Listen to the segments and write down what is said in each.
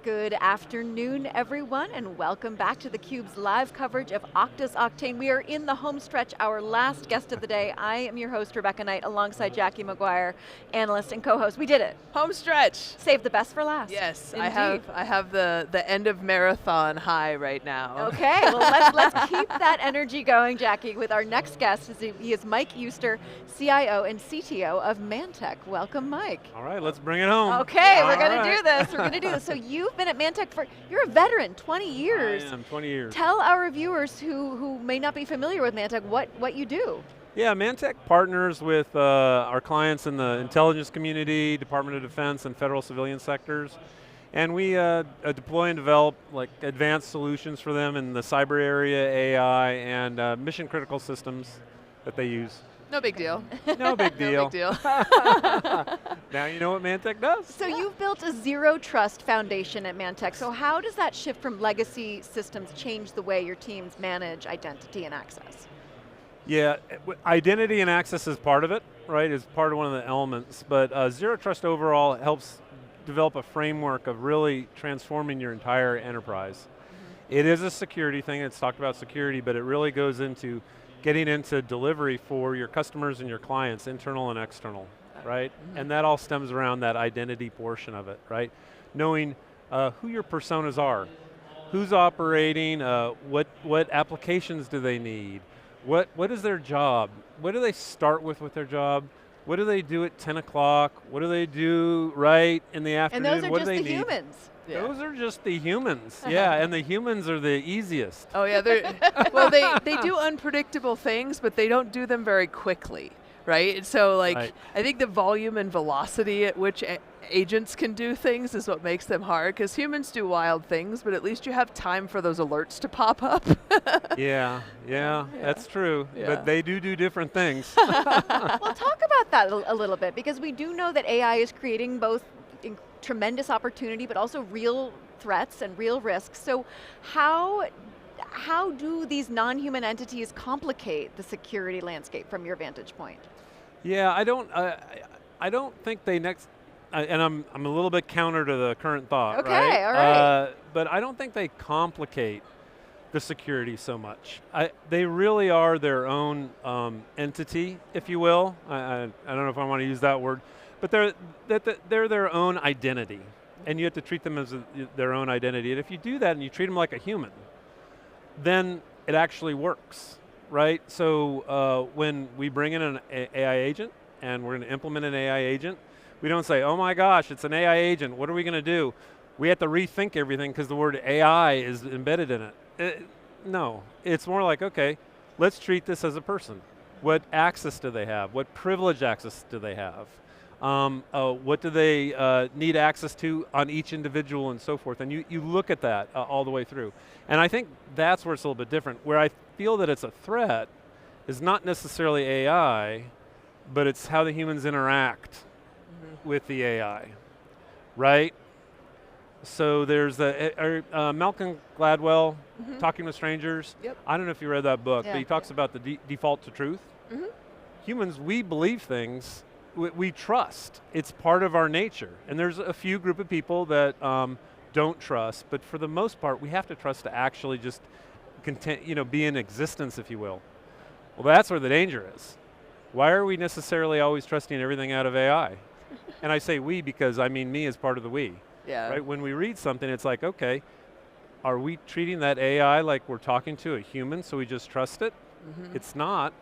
Good afternoon, everyone, and welcome back to theCUBE's live coverage of Okta's Oktane. We are in the home stretch, our last guest of the day. I am your host, Rebecca Knight, alongside Jackie McGuire, analyst and co-host. We did it. Home stretch. Save the best for last. Yes, Indeed. I have the end of marathon high right now. Okay, well let's keep that energy going, Jackie, with our next guest. He is Mike Uster, CIO and CTO of Mantech. Welcome, Mike. All right, let's bring it home. Okay, we're going to do this. We're going to do this. So you've been at Mantech you're a veteran, 20 years. I am, 20 years. Tell our viewers who may not be familiar with Mantech what you do. Yeah, Mantech partners with our clients in the intelligence community, Department of Defense, and federal civilian sectors. And we deploy and develop like advanced solutions for them in the cyber area, AI, and mission critical systems that they use. No big deal. No big deal. No big deal. Now you know what Mantech does. So you've built a zero trust foundation at Mantech. So how does that shift from legacy systems change the way your teams manage identity and access? Yeah, identity and access is part of it, right? It's part of one of the elements, but zero trust overall helps develop a framework of really transforming your entire enterprise. Mm-hmm. It is a security thing, it's talked about security, but it really goes into getting into delivery for your customers and your clients, internal and external, right? Mm-hmm. And that all stems around that identity portion of it, right? Knowing who your personas are, who's operating, what applications do they need, what is their job, what do they start with their job, what do they do at 10 o'clock, what do they do right in the afternoon, and those are what just do they the need? Humans. Yeah. Those are just the humans, yeah, and the humans are the easiest. Oh yeah, well they do unpredictable things, but they don't do them very quickly, right? And so like, right. I think the volume and velocity at which agents can do things is what makes them hard, because humans do wild things, but at least you have time for those alerts to pop up. yeah, that's true, but they do different things. Well, talk about that a little bit, because we do know that AI is creating both tremendous opportunity, but also real threats and real risks. So how do these non-human entities complicate the security landscape from your vantage point? Yeah, I don't think they and I'm a little bit counter to the current thought, okay, right? All right. But I don't think they complicate the security so much. They really are their own entity, if you will. I don't know if I want to use that word, but they're their own identity, and you have to treat them as their own identity. And if you do that and you treat them like a human, then it actually works, right? So when we bring in an AI agent, and we're going to implement an AI agent, we don't say, oh my gosh, it's an AI agent, what are we going to do? We have to rethink everything because the word AI is embedded in it. No, it's more like, okay, let's treat this as a person. What access do they have? What privilege access do they have? What do they need access to on each individual and so forth? And you look at that all the way through. And I think that's where it's a little bit different. Where I feel that it's a threat is not necessarily AI, but it's how the humans interact with the AI, right? So there's Malcolm Gladwell, Talking with Strangers. Yep. I don't know if you read that book, but he talks about the default to truth. Humans, we believe things, we trust. It's part of our nature. And there's a few group of people that don't trust, but for the most part, we have to trust to actually just be in existence, if you will. Well, that's where the danger is. Why are we necessarily always trusting everything out of AI? And I say we because I mean me as part of the we. Yeah. Right? When we read something, it's like, okay, are we treating that AI like we're talking to a human, so we just trust it? It's not.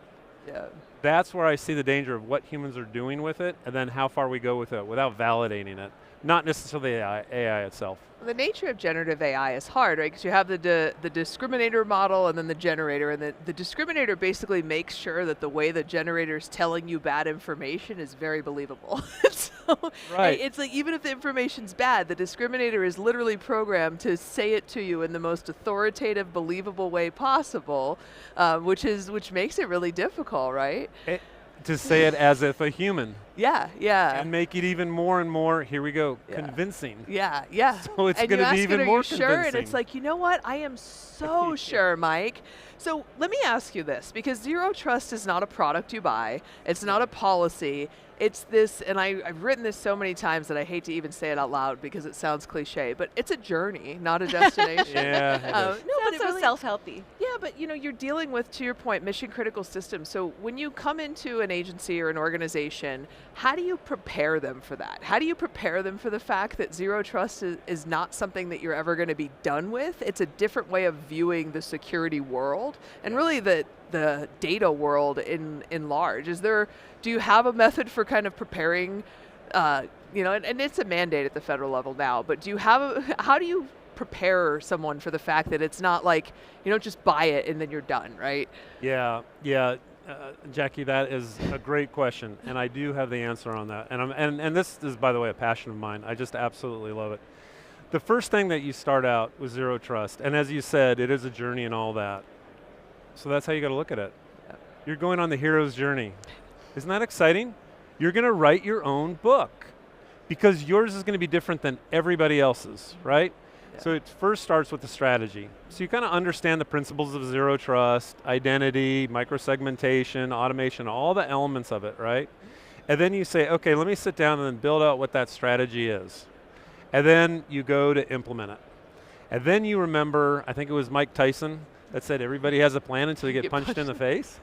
Yeah. That's where I see the danger of what humans are doing with it, and then how far we go with it without validating it. Not necessarily AI itself. The nature of generative AI is hard, right? Because you have the discriminator model and then the generator, and the discriminator basically makes sure that the way the generator is telling you bad information is very believable. So right. It's like, even if the information's bad, the discriminator is literally programmed to say it to you in the most authoritative, believable way possible, which makes it really difficult, right? to say it as if a human. Yeah, yeah. And make it even more and more, here we go, convincing. Yeah, yeah. So it's going to be even more convincing. Sure? And it's like, you know what? I am so sure, Mike. So let me ask you this, because Zero Trust is not a product you buy. It's not a policy. It's this, and I've written this so many times that I hate to even say it out loud because it sounds cliche, but it's a journey, not a destination. Yeah. No, but it's so self-helpy. Yeah, but you're dealing with, to your point, mission critical systems. So when you come into an agency or an organization, how do you prepare them for that? How do you prepare them for the fact that Zero Trust is not something that you're ever going to be done with? It's a different way of viewing the security world and really the data world in large. Do you have a method for kind of preparing, and it's a mandate at the federal level now, but how do you prepare someone for the fact that it's not like, you don't just buy it and then you're done, right? Yeah, Jackie, that is a great question, and I do have the answer on that. And this is, by the way, a passion of mine. I just absolutely love it. The first thing that you start out with Zero Trust, and as you said, it is a journey and all that. So that's how you got to look at it. Yeah. You're going on the hero's journey. Isn't that exciting? You're going to write your own book because yours is going to be different than everybody else's, right? Yeah. So it first starts with the strategy. So you kind of understand the principles of Zero Trust, identity, microsegmentation, automation, all the elements of it, right? And then you say, okay, let me sit down and then build out what that strategy is. And then you go to implement it. And then you remember, I think it was Mike Tyson that said everybody has a plan until you get punched in the face,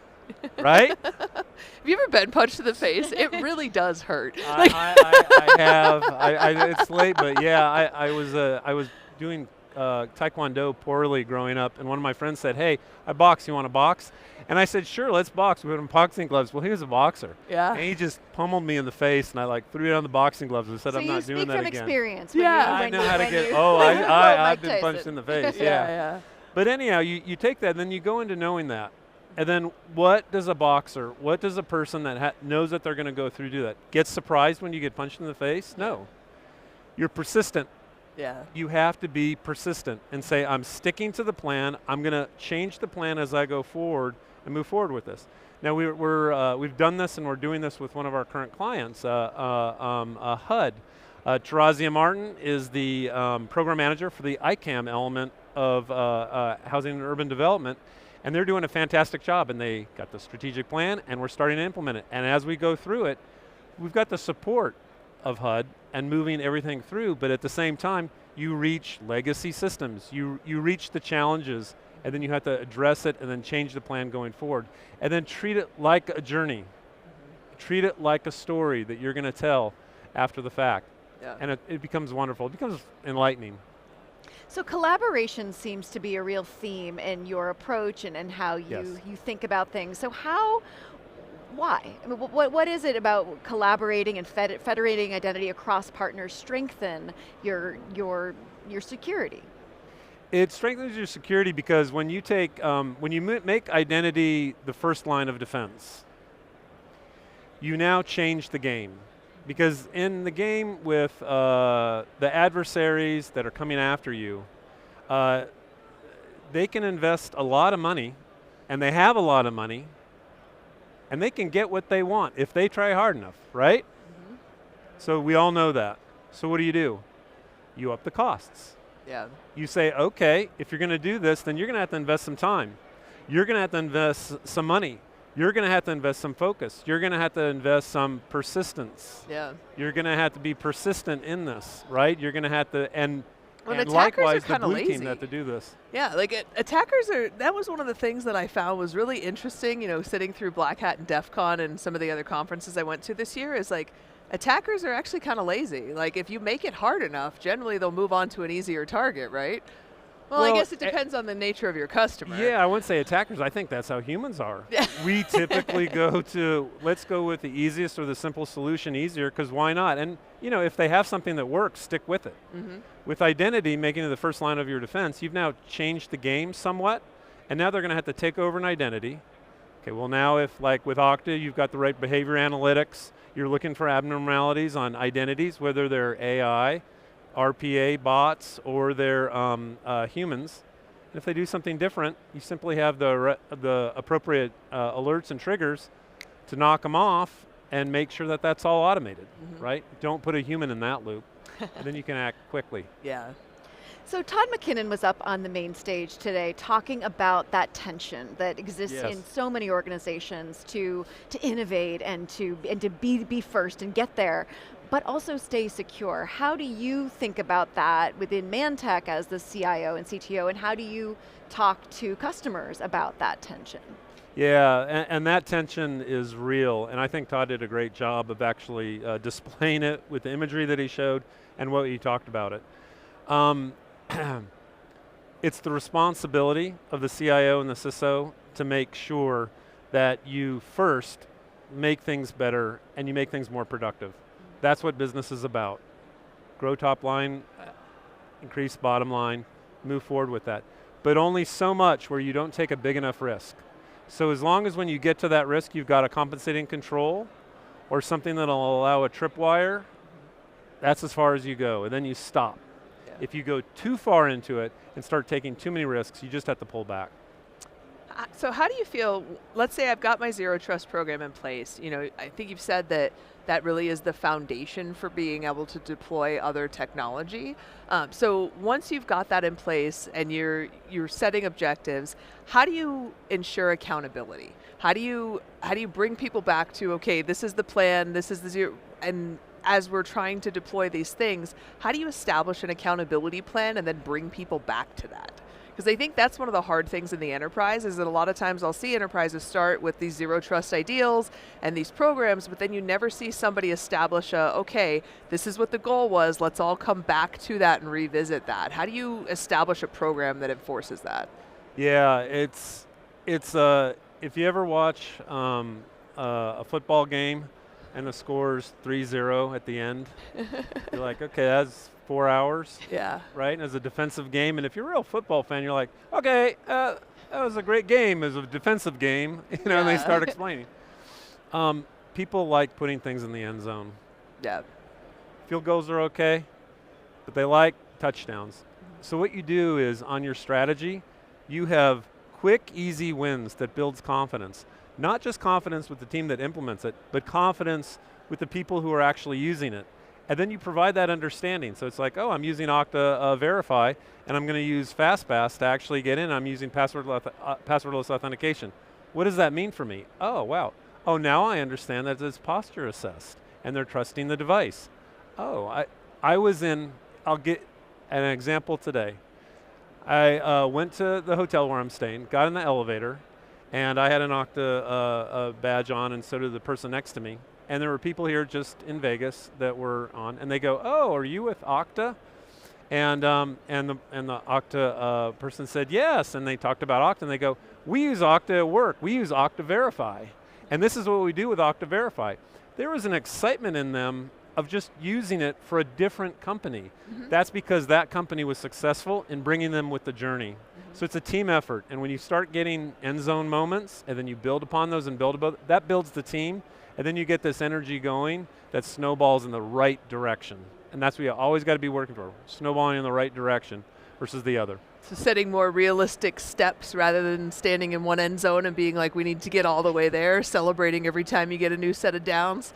right? Have you ever been punched in the face? It really does hurt. I have. It's late, but yeah, I was doing Taekwondo poorly growing up, and one of my friends said, hey, I box, you want to box? And I said, sure, let's box. We put on boxing gloves. Well, he was a boxer. Yeah. And he just pummeled me in the face, and I threw it on the boxing gloves and said, so I'm not doing that again. So you speak from experience. Yeah. I know how to get, I've been punched in the face, yeah. But anyhow, you take that, and then you go into knowing that. And then what does a boxer, what does a person that knows that they're going to go through do that? Get surprised when you get punched in the face? No. You're persistent. Yeah. You have to be persistent and say, I'm sticking to the plan. I'm going to change the plan as I go forward and move forward with this. Now we've done this, and we're doing this with one of our current clients, HUD. Tarazia Martin is the program manager for the ICAM element of housing and urban development, and they're doing a fantastic job, and they got the strategic plan, and we're starting to implement it. And as we go through it, we've got the support of HUD and moving everything through, but at the same time, you reach legacy systems, you reach the challenges, and then you have to address it and then change the plan going forward. And then treat it like a journey. Treat it like a story that you're going to tell after the fact. Yeah. And it becomes wonderful, it becomes enlightening. So collaboration seems to be a real theme in your approach and how you think about things. So why? I mean, what is it about collaborating and federating identity across partners strengthen your security? It strengthens your security because when you make identity the first line of defense, you now change the game. Because in the game with the adversaries that are coming after you, they can invest a lot of money, and they have a lot of money, and they can get what they want if they try hard enough, right? Mm-hmm. So we all know that. So what do? You up the costs. Yeah. You say, okay, if you're going to do this, then you're going to have to invest some time. You're going to have to invest some money. You're going to have to invest some focus. You're going to have to invest some persistence. Yeah. You're going to have to be persistent in this, right? You're going to have to, and attackers likewise are the blue lazy. team that to do this. Yeah, like attackers that was one of the things that I found was really interesting, sitting through Black Hat and DEF CON and some of the other conferences I went to this year, is like, attackers are actually kind of lazy. Like, if you make it hard enough, generally they'll move on to an easier target, right? Well, I guess it depends on the nature of your customer. Yeah, I wouldn't say attackers. I think that's how humans are. We typically go to, let's go with the easiest or the simple solution easier, because why not? And if they have something that works, stick with it. Mm-hmm. With identity, making it the first line of your defense, you've now changed the game somewhat, and now they're going to have to take over an identity. Okay, well now if, like with Okta, you've got the right behavior analytics, you're looking for abnormalities on identities, whether they're AI, RPA bots, or they're humans. And if they do something different, you simply have the appropriate alerts and triggers, to knock them off and make sure that that's all automated, right? Don't put a human in that loop, and then you can act quickly. Yeah. So Todd McKinnon was up on the main stage today talking about that tension that exists in so many organizations to innovate and to be first and get there, but also stay secure. How do you think about that within Mantech as the CIO and CTO, and how do you talk to customers about that tension? Yeah, and that tension is real, and I think Todd did a great job of actually displaying it with the imagery that he showed and what he talked about it. It's the responsibility of the CIO and the CISO to make sure that you first make things better and you make things more productive. That's what business is about. Grow top line, increase bottom line, move forward with that. But only so much where you don't take a big enough risk. So as long as when you get to that risk, you've got a compensating control or something that'll allow a tripwire, that's as far as you go, and then you stop. Yeah. If you go too far into it and start taking too many risks, you just have to pull back. So how do you feel, let's say I've got my zero trust program in place, I think you've said that that really is the foundation for being able to deploy other technology. So once you've got that in place and you're setting objectives, how do you ensure accountability? How do you bring people back to, okay, this is the plan, this is the zero, and as we're trying to deploy these things, how do you establish an accountability plan and then bring people back to that? Because I think that's one of the hard things in the enterprise is that a lot of times I'll see enterprises start with these zero trust ideals and these programs, but then you never see somebody establish okay, this is what the goal was, let's all come back to that and revisit that. How do you establish a program that enforces that? Yeah, it's if you ever watch a football game and the score's 3-0 at the end, you're like, okay, that's 4 hours, right? And as a defensive game, and if you're a real football fan, you're like, okay, that was a great game. It was a defensive game, and they start explaining. People like putting things in the end zone. Yeah. Field goals are okay, but they like touchdowns. So what you do is, on your strategy, you have quick, easy wins that builds confidence. Not just confidence with the team that implements it, but confidence with the people who are actually using it. And then you provide that understanding. So it's like, oh, I'm using Okta Verify, and I'm going to use FastPass to actually get in. I'm using passwordless authentication. What does that mean for me? Oh, wow. Oh, now I understand that it's posture assessed, and they're trusting the device. Oh, I'll get an example today. I went to the hotel where I'm staying, got in the elevator, and I had an Okta badge on, and so did the person next to me. And there were people here just in Vegas that were on, and they go, "Oh, are you with Okta?" And the Okta person said yes, and they talked about Okta, and they go, "We use Okta at work. We use Okta Verify, and this is what we do with Okta Verify." There was an excitement in them of just using it for a different company. That's because that company was successful in bringing them with the journey. So it's a team effort, and when you start getting end zone moments, and then you build upon those and build above, that builds the team. And then you get this energy going that snowballs in the right direction. And that's what you always got to be working for, snowballing in the right direction versus the other. So setting more realistic steps rather than standing in one end zone and being like, we need to get all the way there, celebrating every time you get a new set of downs.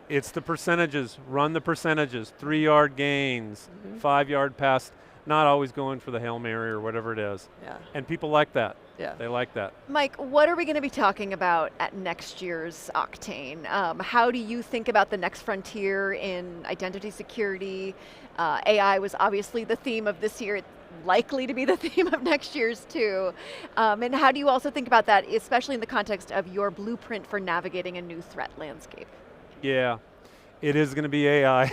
It's the percentages, run the percentages, 3-yard gains, 5-yard pass, not always going for the Hail Mary or whatever it is. Yeah. And people like that. Yeah. They like that. Mike, what are we going to be talking about at next year's Oktane? How do you think about the next frontier in identity security? AI was obviously the theme of this year. It's likely to be the theme of next year's too. And how do you also think about that, especially in the context of your blueprint for navigating a new threat landscape? Yeah, it is going to be AI.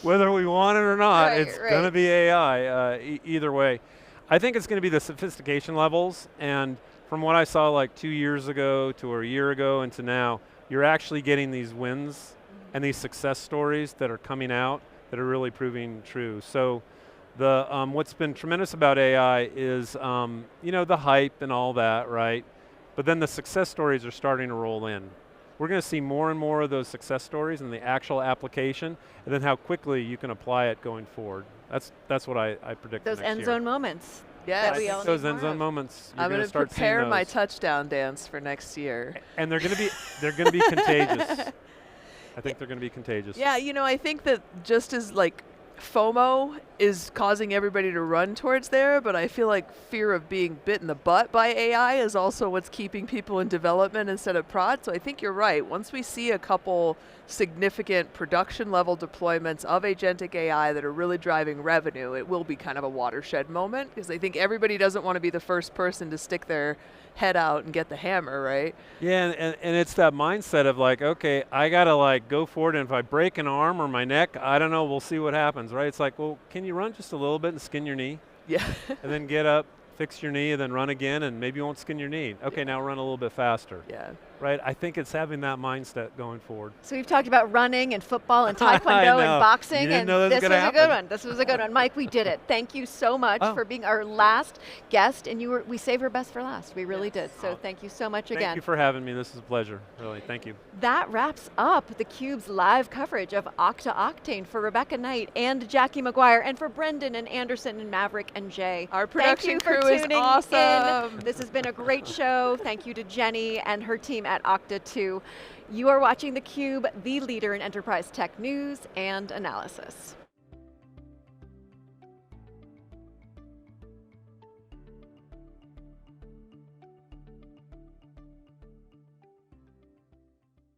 Whether we want it or not, it's going to be AI, either way. I think it's going to be the sophistication levels, and from what I saw like 2 years ago to a year ago and to now, you're actually getting these wins and these success stories that are coming out that are really proving true. So the what's been tremendous about AI is the hype and all that, right? But then the success stories are starting to roll in. We're going to see more and more of those success stories in the actual application, and then how quickly you can apply it going forward. That's what I predict. Those end zone moments. Yes. that we all Those need end more zone of. moments, you're I'm going going to to start seeing prepare my those. touchdown dance for next year. And they're going to be contagious. I think they're going to be contagious. Yeah, you know, I think that just as like FOMO is causing everybody to run towards there, but I feel like fear of being bit in the butt by AI is also what's keeping people in development instead of prod. So I think you're right. Once we see a couple significant production level deployments of agentic AI that are really driving revenue, it will be kind of a watershed moment, because I think everybody doesn't want to be the first person to stick their head out and get the hammer, right? Yeah, and it's that mindset of like, okay, I gotta like go for it, and if I break an arm or my neck, I don't know, we'll see what happens, right? It's like, well, can you run just a little bit and skin your knee? Yeah. And then get up, fix your knee, and then run again, and maybe you won't skin your knee. Okay, now run a little bit faster. Yeah. Right? I think it's having that mindset going forward. So we've talked about running and football and I taekwondo know. and boxing, You didn't and know that was this was gonna a good happen. one. This was a good one. Mike, we did it. Thank you so much Oh. for being our last guest, and we saved our best for last. We really did. So Oh. thank you so much Thank again. you for having me. This is a pleasure. Really, thank you. That wraps up theCUBE's live coverage of Okta Oktane for Rebecca Knight and Jackie McGuire, and for Brendan and Anderson and Maverick and Jay. Our production Thank you for crew is tuning awesome. in. This has been a great show. Thank you to Jenny and her team at Okta too. You are watching theCUBE, the leader in enterprise tech news and analysis.